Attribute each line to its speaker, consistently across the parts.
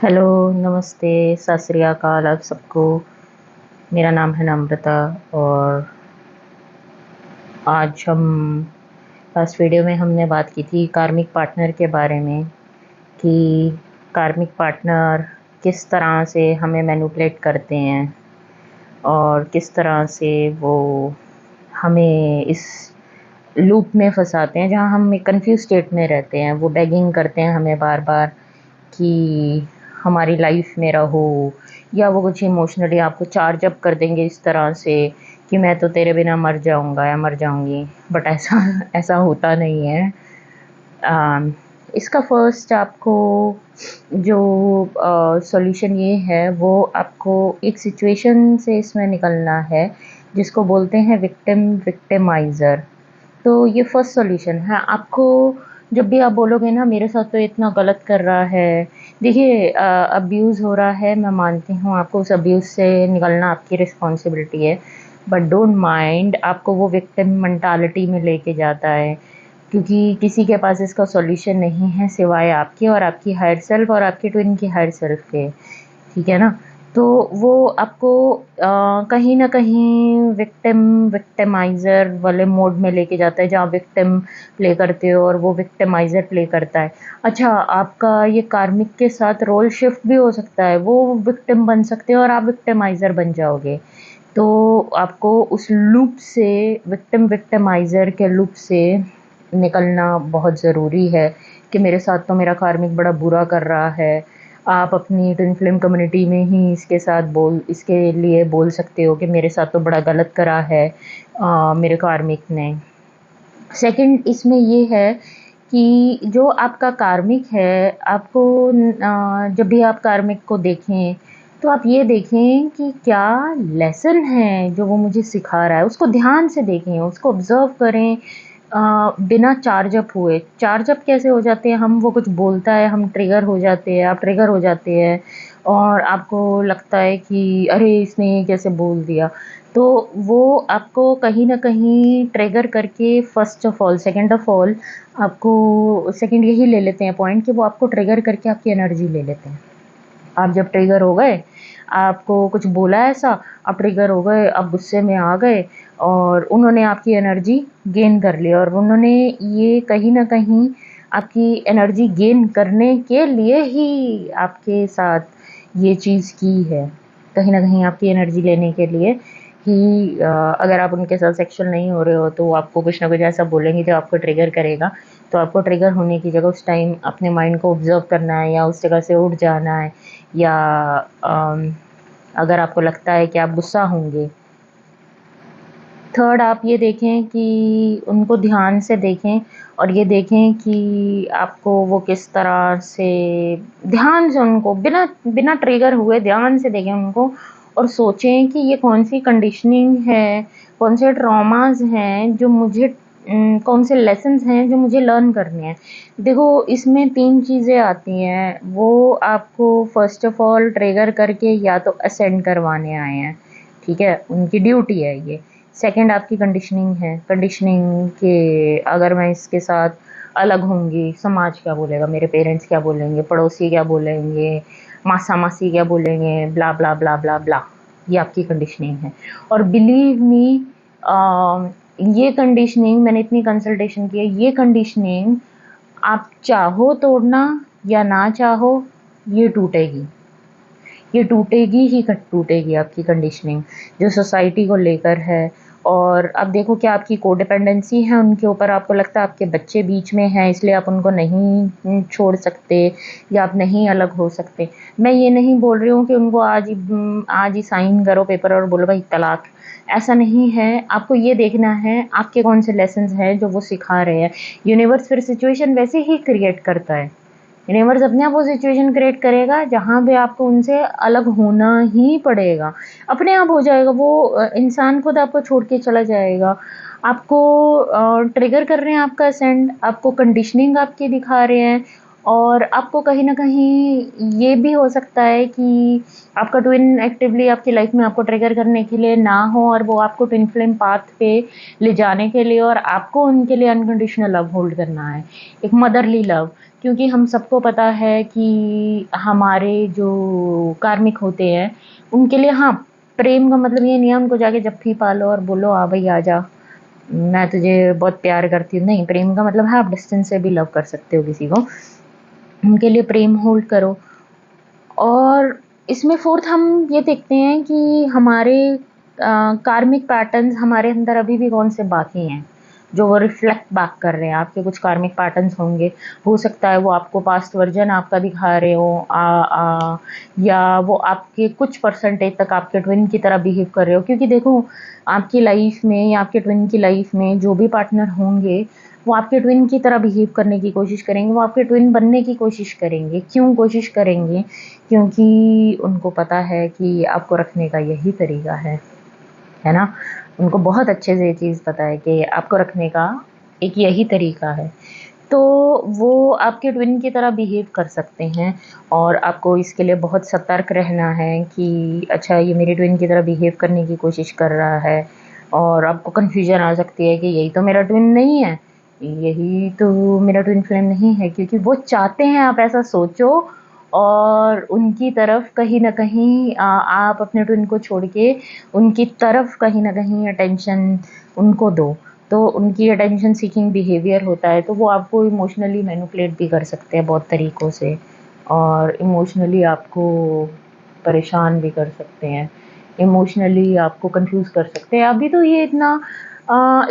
Speaker 1: Hello, नमस्ते, सत श्री अकाल आप सबको। मेरा नाम है नम्रता और आज हम लास्ट वीडियो में हमने बात की थी कार्मिक पार्टनर के बारे में कि कार्मिक पार्टनर किस तरह से हमें मैनिपुलेट करते हैं और किस तरह से वो हमें इस लूप में फंसाते हैं जहाँ हम एक कन्फ्यूज स्टेट में रहते हैं। वो बेगिंग करते हैं हमें बार-बार कि हमारी लाइफ में रहो, या वो कुछ इमोशनली आपको चार्ज अप कर देंगे इस तरह से कि मैं तो तेरे बिना मर जाऊँगा या मर जाऊँगी। बट ऐसा ऐसा होता नहीं है। इसका फर्स्ट आपको जो सॉल्यूशन ये है वो आपको एक सिचुएशन से इसमें निकलना है जिसको बोलते हैं विक्टिमाइज़र। तो ये फर्स्ट सॉल्यूशन है। आपको जब भी आप बोलोगे ना मेरे साथ तो इतना गलत कर रहा है, देखिए अब्यूज़ हो रहा है, मैं मानती हूँ आपको उस अब्यूज़ से निकलना आपकी रिस्पॉन्सिबिलिटी है, बट डोंट माइंड आपको वो विक्टिम मेंटालिटी में लेके जाता है, क्योंकि किसी के पास इसका सॉल्यूशन नहीं है सिवाय आपके और आपकी हायर सेल्फ और आपके ट्विन की हायर सेल्फ के, ठीक है ना? तो वो आपको कहीं न कहीं विक्टिमाइज़र वाले मोड में लेके जाता है जहाँ विक्टिम प्ले करते हो और वो विक्टिमाइज़र प्ले करता है। अच्छा, आपका ये कार्मिक के साथ रोल शिफ्ट भी हो सकता है, वो विक्टिम बन सकते हैं और आप विक्टिमाइज़र बन जाओगे। तो आपको उस लूप से विक्टिमाइज़र के लूप से निकलना बहुत ज़रूरी है कि मेरे साथ तो मेरा कार्मिक बड़ा बुरा कर रहा है। आप अपनी ट्विन फ्लेम कम्युनिटी में ही इसके लिए बोल सकते हो कि मेरे साथ तो बड़ा गलत करा है मेरे कार्मिक ने। सेकंड इसमें ये है कि जो आपका कार्मिक है, आपको जब भी आप कार्मिक को देखें, तो आप ये देखें कि क्या लेसन है जो वो मुझे सिखा रहा है, उसको ध्यान से देखें, उसको ऑब्ज़र्व करें बिना चार्ज अप हुए। चार्ज अप कैसे हो जाते हैं हम, वो कुछ बोलता है, हम ट्रिगर हो जाते हैं, आप ट्रिगर हो जाते हैं और आपको लगता है कि अरे! इसने ये कैसे बोल दिया? तो वो आपको कहीं न कहीं ट्रिगर करके first of all second of all आपको सेकंड यही ले लेते हैं पॉइंट कि वो आपको ट्रिगर करके आपकी एनर्जी ले लेते हैं। आप जब ट्रिगर हो गए, आपको कुछ बोला ऐसा, आप ट्रिगर हो गए, आप गुस्से में आ गए और उन्होंने आपकी एनर्जी गेन कर ली और उन्होंने ये कहीं न कहीं आपकी एनर्जी गेन करने के लिए ही आपके साथ ये चीज़ की है। कहीं न कहीं आपकी एनर्जी लेने के लिए ही अगर आप उनके साथ सेक्सुअल नहीं हो रहे हो तो वो आपको कुछ न कुछ ऐसा बोलेंगे जो आपको ट्रिगर करेगा। तो आपको ट्रिगर होने की जगह उस टाइम अपने माइंड को ऑब्ज़र्व करना है या उस जगह से उठ जाना है, या अगर आपको लगता है कि आप गुस्सा होंगे। थर्ड आप ये देखें कि उनको ध्यान से देखें और ये देखें कि आपको वो किस तरह से ध्यान से उनको बिना बिना ट्रिगर हुए ध्यान से देखें उनको और सोचें कि ये कौन-सी कंडीशनिंग है, कौन से ट्रॉमाज़ हैं जो मुझे कौन से लेसन्स हैं जो मुझे लर्न करने हैं। देखो इसमें 3 चीज़ें आती हैं, वो आपको फ़र्स्ट ऑफ़ ऑल ट्रिगर करके या तो असेंड करवाने आए हैं, ठीक है? उनकी ड्यूटी है ये। सेकंड आपकी कंडीशनिंग है, कंडीशनिंग कि अगर मैं इसके साथ अलग होंगी, समाज क्या बोलेगा, मेरे पेरेंट्स क्या बोलेंगे, पड़ोसी क्या बोलेंगे, मासा-मासी क्या बोलेंगे, ब्ला, ब्ला, ब्ला, ब्ला, ब्ला। ये आपकी कंडीशनिंग है और बिलीव मी ये कंडीशनिंग मैंने इतनी कंसल्टेशन की है, ये कंडीशनिंग आप चाहो तोड़ना या ना चाहो, ये टूटेगी। ये टूटेगी ही टूटेगी आपकी कंडीशनिंग जो सोसाइटी को लेकर है। और अब देखो क्या आपकी कोडिपेंडेंसी है उनके ऊपर, आपको लगता है आपके बच्चे बीच में हैं इसलिए आप उनको नहीं छोड़ सकते या आप नहीं अलग हो सकते। मैं ये नहीं बोल रही हूँ कि उनको आज ही साइन करो पेपर और बोलो भाई तलाक, ऐसा नहीं है। आपको ये देखना है आपके कौन से लेसन्स हैं जो वो सिखा रहे हैं। यूनिवर्स फिर सिचुएशन वैसे ही क्रिएट करता है। यूनिवर्स अपने आप वो सिचुएशन क्रिएट करेगा जहाँ पे आपको उनसे अलग होना ही पड़ेगा। अपने आप हो जाएगा वो, इंसान खुद आपको छोड़ के चला जाएगा। आपको ट्रिगर कर रहे हैं आपका असेंड, आपको कंडीशनिंग आपकी दिखा रहे हैं और आपको कहीं न कहीं ये भी हो सकता है कि आपका ट्विन एक्टिवली आपकी लाइफ़ में आपको ट्रिगर करने के लिए ना हो और वो आपको ट्विन फ्लेम पाथ पे ले जाने के लिए और आपको उनके लिए अनकंडीशनल लव होल्ड करना है, एक मदरली लव। क्योंकि हम सबको पता है कि हमारे जो कार्मिक होते हैं, उनके लिए हाँ, प्रेम का मतलब ये नहीं है उनको जाके जप्फी पा लो और बोलो आ भई आजा, मैं तुझे बहुत प्यार करती हूँ। नहीं, प्रेम का मतलब है आप डिस्टेंस से भी लव कर सकते हो किसी को। उनके लिए प्रेम होल्ड करो। और इसमें फोर्थ हम ये देखते हैं कि हमारे कार्मिक पैटर्न्स हमारे अंदर अभी भी कौन से बाकी हैं, जो वो रिफ्लेक्ट बैक कर रहे हैं। आपके कुछ कार्मिक पैटर्न्स होंगे, हो सकता है वो आपको पास्ट वर्जन आपका दिखा रहे हो, या वो आपके कुछ परसेंटेज तक आपके ट्विन की तरह बिहेव कर रहे हो। क्योंकि देखो, आपकी लाइफ में या आपके ट्विन की लाइफ में जो भी पार्टनर होंगे, वो आपके ट्विन की तरह बिहेव करने की कोशिश करेंगे, वो आपके ट्विन बनने की कोशिश करेंगे। क्यों कोशिश करेंगे? क्योंकि उनको पता है कि आपको रखने का यही तरीका है ना? उनको बहुत अच्छे से ये चीज़ पता है कि आपको रखने का एक यही तरीका है। तो वो आपके ट्विन की तरह बिहेव कर सकते हैं और आपको इसके लिए बहुत सतर्क रहना है कि अच्छा, ये मेरे ट्विन की तरह बिहेव करने की कोशिश कर रहा है। और आपको कन्फ्यूज़न आ सकती है कि यही तो मेरा ट्विन नहीं है, यही तो मेरा ट्विन फ्लेम नहीं है। क्योंकि वो चाहते हैं आप ऐसा सोचो और उनकी तरफ कहीं न कहीं आप अपने ट्विन को छोड़ के उनकी तरफ कहीं न कहीं अटेंशन उनको दो। तो उनकी अटेंशन सीकिंग बिहेवियर होता है, तो वो आपको इमोशनली मैनिपुलेट भी कर सकते हैं बहुत तरीक़ों से और इमोशनली आपको परेशान भी कर सकते हैं, इमोशनली आपको कन्फ्यूज़ कर सकते हैं। अभी तो ये इतना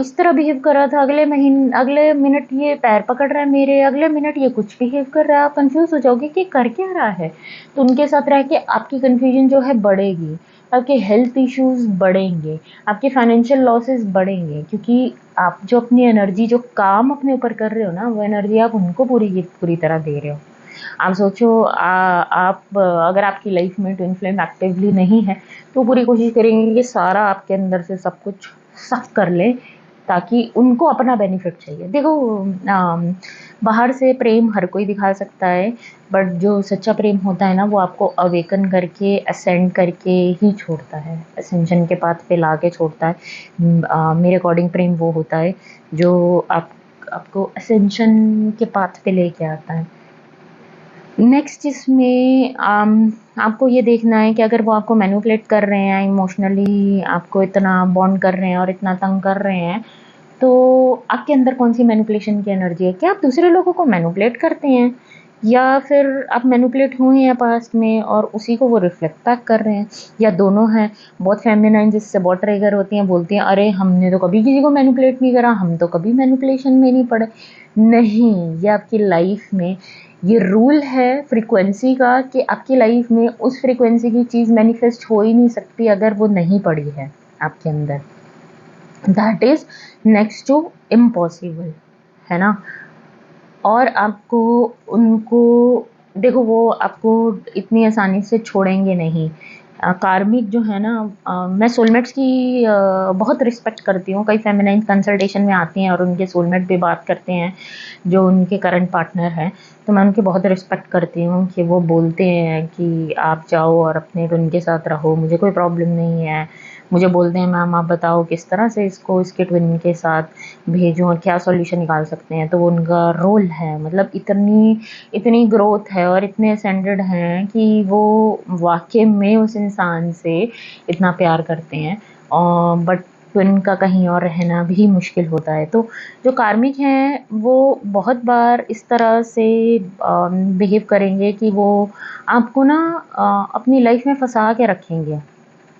Speaker 1: इस तरह बिहेव कर रहा था, अगले मिनट ये पैर पकड़ रहा है मेरे, अगले मिनट ये कुछ बिहेव कर रहा है। आप कन्फ्यूज़ हो जाओगे कि कर क्या रहा है? तो उनके साथ रह के आपकी कन्फ्यूज़न जो है बढ़ेगी, आपके हेल्थ इश्यूज़ बढ़ेंगे, आपके फाइनेंशियल लॉसेस बढ़ेंगे। क्योंकि आप जो अपनी एनर्जी, जो काम अपने ऊपर कर रहे हो ना, वो एनर्जी आप उनको पूरी की पूरी तरह दे रहे हो। आप सोचो, आप अगर आपकी लाइफ में ट्विन फ्लेम एक्टिवली नहीं है, तो पूरी कोशिश करेंगे कि सारा आपके अंदर से सब कुछ सक कर लें, ताकि उनको अपना बेनिफिट चाहिए। देखो, बाहर से प्रेम हर कोई दिखा सकता है, बट जो सच्चा प्रेम होता है ना, वो आपको अवेकन करके, असेंड करके ही छोड़ता है, असेंशन के पाथ पे ला के छोड़ता है। मेरे अकॉर्डिंग प्रेम वो होता है जो आपको असेंशन के पाथ पे लेके आता है। नेक्स्ट इसमें आपको ये देखना है कि अगर वो आपको मैनिपुलेट कर रहे हैं, इमोशनली आपको इतना बॉन्ड कर रहे हैं और इतना तंग कर रहे हैं, तो आपके अंदर कौन-सी मैनिपुलेशन की एनर्जी है? क्या आप दूसरे लोगों को मैनिपुलेट करते हैं? या फिर आप मैनिपुलेट हुए हैं पास्ट में और उसी को वो रिफ्लेक्ट बैक कर रहे हैं? या दोनों हैं? बहुत फेमिनाइन जिससे बहुत ट्रिगर होती हैं, बोलती हैं, "अरे! हमने तो कभी किसी को मैनिपुलेट नहीं करा, हम तो कभी मैनिपुलेशन में नहीं पड़े।" नहीं, ये आपकी लाइफ़ में ये रूल है फ्रीक्वेंसी का कि आपकी लाइफ़ में उस फ्रीक्वेंसी की चीज़ मैनिफेस्ट हो ही नहीं सकती अगर वो नहीं पड़ी है आपके अंदर। That is next to impossible, है ना? और आपको उनको देखो, वो आपको इतनी आसानी से छोड़ेंगे नहीं। कार्मिक जो है ना, मैं सोलमेट्स की बहुत रिस्पेक्ट करती हूँ। कई फेमिनाइन कंसल्टेशन में आती हैं और उनके सोलमेट पे बात करते हैं, जो उनके करंट पार्टनर हैं। तो मैं उनकी बहुत रिस्पेक्ट करती हूँ कि वो बोलते हैं कि आप जाओ और अपने ट्विन के साथ रहो, मुझे कोई प्रॉब्लम नहीं है। मुझे बोलते हैं, मैम आप बताओ किस तरह से इसको इसके ट्विन के साथ भेजूँ और क्या सॉल्यूशन निकाल सकते हैं। तो वो उनका रोल है, मतलब इतनी इतनी ग्रोथ है और इतने असेंडेड हैं कि वो वाक़ई में उस इंसान से इतना प्यार करते हैं। बट ट्विन का कहीं और रहना भी मुश्किल होता है। तो जो कार्मिक हैं, वो बहुत बार इस तरह से बिहेव करेंगे कि वो आपको ना अपनी लाइफ़ में फँसा के रखेंगे।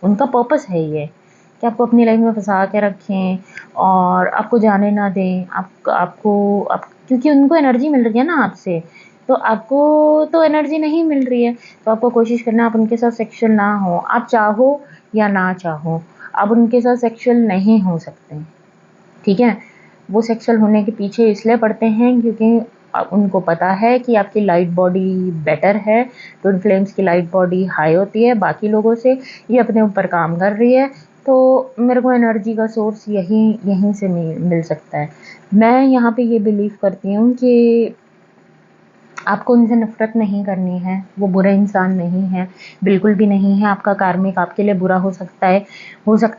Speaker 1: उनका पर्पस है ये कि आपको अपनी लाइफ में फँसा के रखें और आपको जाने ना दें। क्योंकि उनको एनर्जी मिल रही है ना आपसे, तो आपको तो एनर्जी नहीं मिल रही है। तो आपको कोशिश करना आप उनके साथ सेक्सुअल ना हो। आप चाहो या ना चाहो, आप उनके साथ सेक्सुअल नहीं हो सकते, ठीक है? वो सेक्सुअल होने के पीछे इसलिए पड़ते हैं क्योंकि उनको पता है कि आपकी लाइट बॉडी बेटर है। ट्विन फ्लेम्स की लाइट बॉडी हाई होती है बाकी लोगों से, ये अपने ऊपर काम कर रही है, तो मेरे को एनर्जी का सोर्स यहीं से मिल सकता है। मैं यहाँ पे ये बिलीव करती हूँ कि आपको उनसे नफ़रत नहीं करनी है, वो बुरे इंसान नहीं है, बिल्कुल भी नहीं है। आपका कार्मिक आपके लिए बुरा हो सकता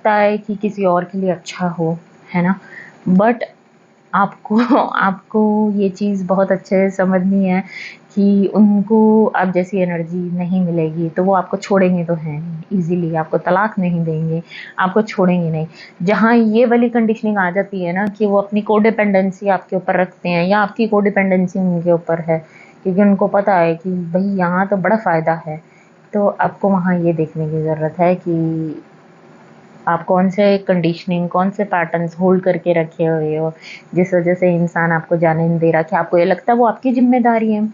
Speaker 1: है कि किसी और के लिए अच्छा हो, है ना? बट आपको आपको ये चीज़ बहुत अच्छे से समझनी है कि उनको आप जैसी एनर्जी नहीं मिलेगी, तो वो आपको छोड़ेंगे तो हैं नहीं ईज़िली, आपको तलाक नहीं देंगे, आपको छोड़ेंगे नहीं। जहाँ ये वाली कंडीशनिंग आ जाती है ना कि वो अपनी कोडिपेंडेंसी आपके ऊपर रखते हैं या आपकी कोडिपेंडेंसी उनके ऊपर है, क्योंकि उनको पता है कि भई यहाँ तो बड़ा फ़ायदा है। तो आपको वहाँ ये देखने की ज़रूरत है कि आप कौन से कंडीशनिंग, कौन से पैटर्न्स होल्ड करके रखे हुए हो, जिस वजह से इंसान आपको जाने नहीं दे रहा, कि आपको ये लगता है वो आपकी ज़िम्मेदारी है।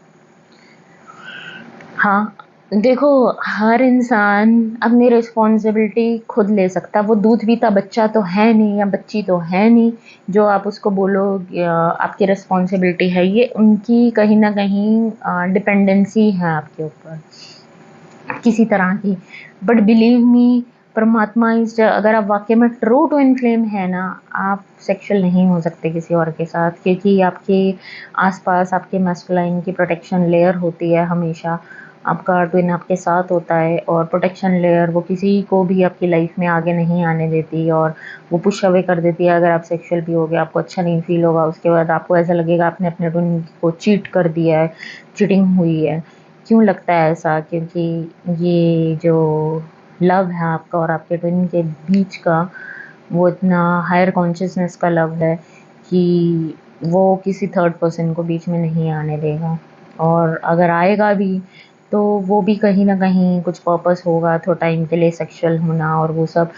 Speaker 1: हाँ, देखो, हर इंसान अपनी रिस्पॉन्सिबिलिटी खुद ले सकता है। वो दूध पीता बच्चा तो है नहीं या बच्ची तो है नहीं, जो आप उसको बोलो आपकी रिस्पॉन्सिबिलिटी है। ये उनकी कहीं न कहीं डिपेंडेंसी है आपके ऊपर, किसी तरह की। बट बिलीव मी, परमात्मा इज़ अगर आप वाक़ई में ट्रू ट्विन फ्लेम है ना, आप सेक्सुअल नहीं हो सकते किसी और के साथ, क्योंकि आपके आस-पास आपके मैस्कुलाइन की प्रोटेक्शन लेयर होती है हमेशा। आपका ट्विन आपके साथ होता है और प्रोटेक्शन लेयर वो किसी को भी आपकी लाइफ़ में आगे नहीं आने देती और वो पुश अवे कर देती है। अगर आप सेक्सुअल भी होगे, आपको अच्छा नहीं फ़ील होगा, उसके बाद आपको ऐसा लगेगा आपने अपने ट्विन को चीट कर दिया है, चीटिंग हुई है। क्यों लगता है ऐसा? क्योंकि ये जो लव है आपका और आपके ट्विन के बीच का, वो इतना हायर कॉन्शियसनेस का लव है कि वो किसी थर्ड पर्सन को बीच में नहीं आने देगा। और अगर आएगा भी, तो वो भी कहीं न कहीं कुछ पर्पस होगा, थोड़ा टाइम के लिए सेक्सुअल होना और वो सब।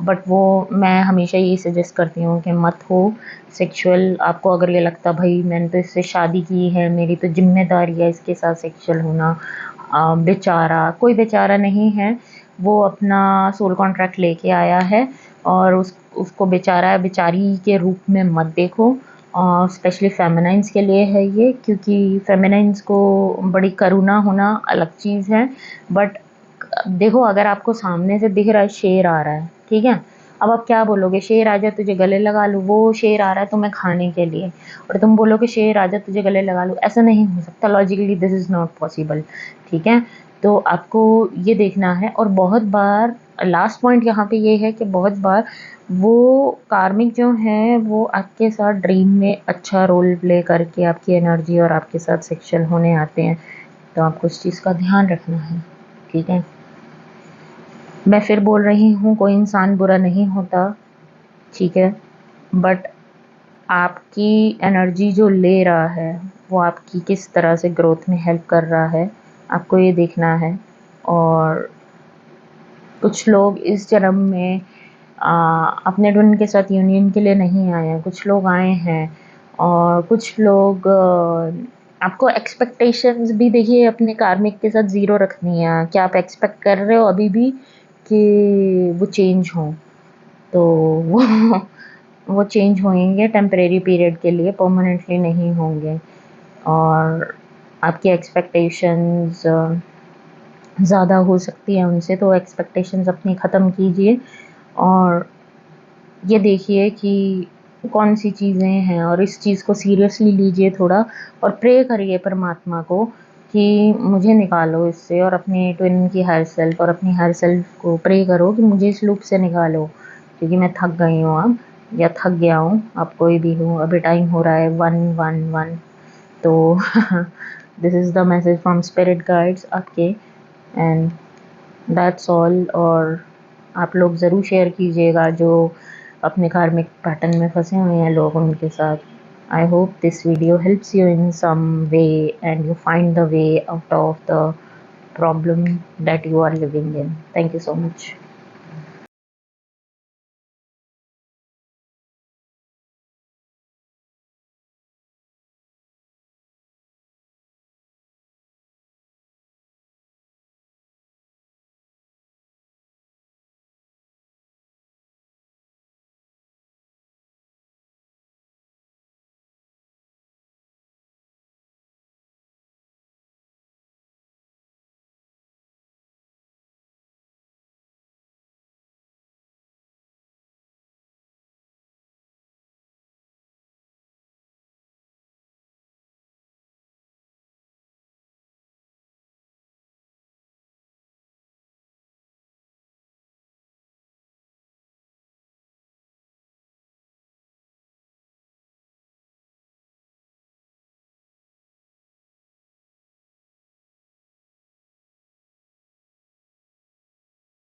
Speaker 1: बट वो मैं हमेशा यही सजेस्ट करती हूँ कि मत हो सेक्सुअल। आपको अगर ये लगता भाई मैंने तो इससे शादी की है, मेरी तो ज़िम्मेदारी है इसके साथ सेक्सुअल होना, बेचारा, कोई बेचारा नहीं है, वो अपना सोल कॉन्ट्रैक्ट लेके आया है और उसको बेचारा बेचारी के रूप में मत देखो। स्पेशली फेमिनाइन्स के लिए है ये, क्योंकि फेमिनाइन्स को बड़ी करुणा होना अलग चीज़ है। बट देखो, अगर आपको सामने से दिख रहा है शेर आ रहा है, ठीक है? अब आप क्या बोलोगे, शेर आजा तुझे गले लगा लूँ, वो शेर आ रहा है तुम्हें खाने के लिए और तुम बोलोगे शेर आजा तुझे गले लगा लूँ, ऐसा नहीं हो सकता, logically this is not possible, ठीक है? तो आपको ये देखना है। और बहुत बार लास्ट पॉइंट यहाँ पे ये है कि बहुत बार वो कार्मिक जो हैं वो आपके साथ ड्रीम में अच्छा रोल प्ले करके आपकी एनर्जी और आपके साथ सेक्सुअल होने आते हैं, तो आपको उस चीज़ का ध्यान रखना है, ठीक है? मैं फिर बोल रही हूँ, कोई इंसान बुरा नहीं होता, ठीक है? बट आपकी एनर्जी जो ले रहा है, वो आपकी किस तरह से ग्रोथ में हेल्प कर रहा है, आपको ये देखना है। और कुछ लोग इस जन्म में अपने ट्विन के साथ यूनियन के लिए नहीं आए हैं, कुछ लोग आए हैं और कुछ लोग आपको एक्सपेक्टेशंस भी देखिए अपने कार्मिक के साथ ज़ीरो रखनी है। क्या आप एक्सपेक्ट कर रहे हो अभी भी कि वो चेंज हों? तो वो वो चेंज होंगे टेम्परेरी पीरियड के लिए, परमानेंटली नहीं होंगे। और आपकी एक्सपेक्टेशंस ज़्यादा हो सकती है उनसे, तो एक्सपेक्टेशंस अपनी ख़त्म कीजिए और ये देखिए कि कौन-सी चीज़ें हैं और इस चीज़ को सीरियसली लीजिए थोड़ा और प्रे करिए परमात्मा को कि मुझे निकालो इससे, और अपने ट्विन की हायर सेल्फ और अपनी हायर सेल्फ को प्रे करो कि मुझे इस लूप से निकालो, क्योंकि मैं थक गई हूँ अब, या थक गया हूँ, अब कोई भी हूँ, अभी टाइम हो रहा है 111। तो this is the message from spirit guides आपके, एंड दैट्स ऑल। और आप लोग ज़रूर शेयर कीजिएगा जो अपने कार्मिक पैटर्न में फंसे हुए हैं लोग, उनके साथ। I hope this video helps you in some way and you find the way out of the problem that you are living in. Thank you so much.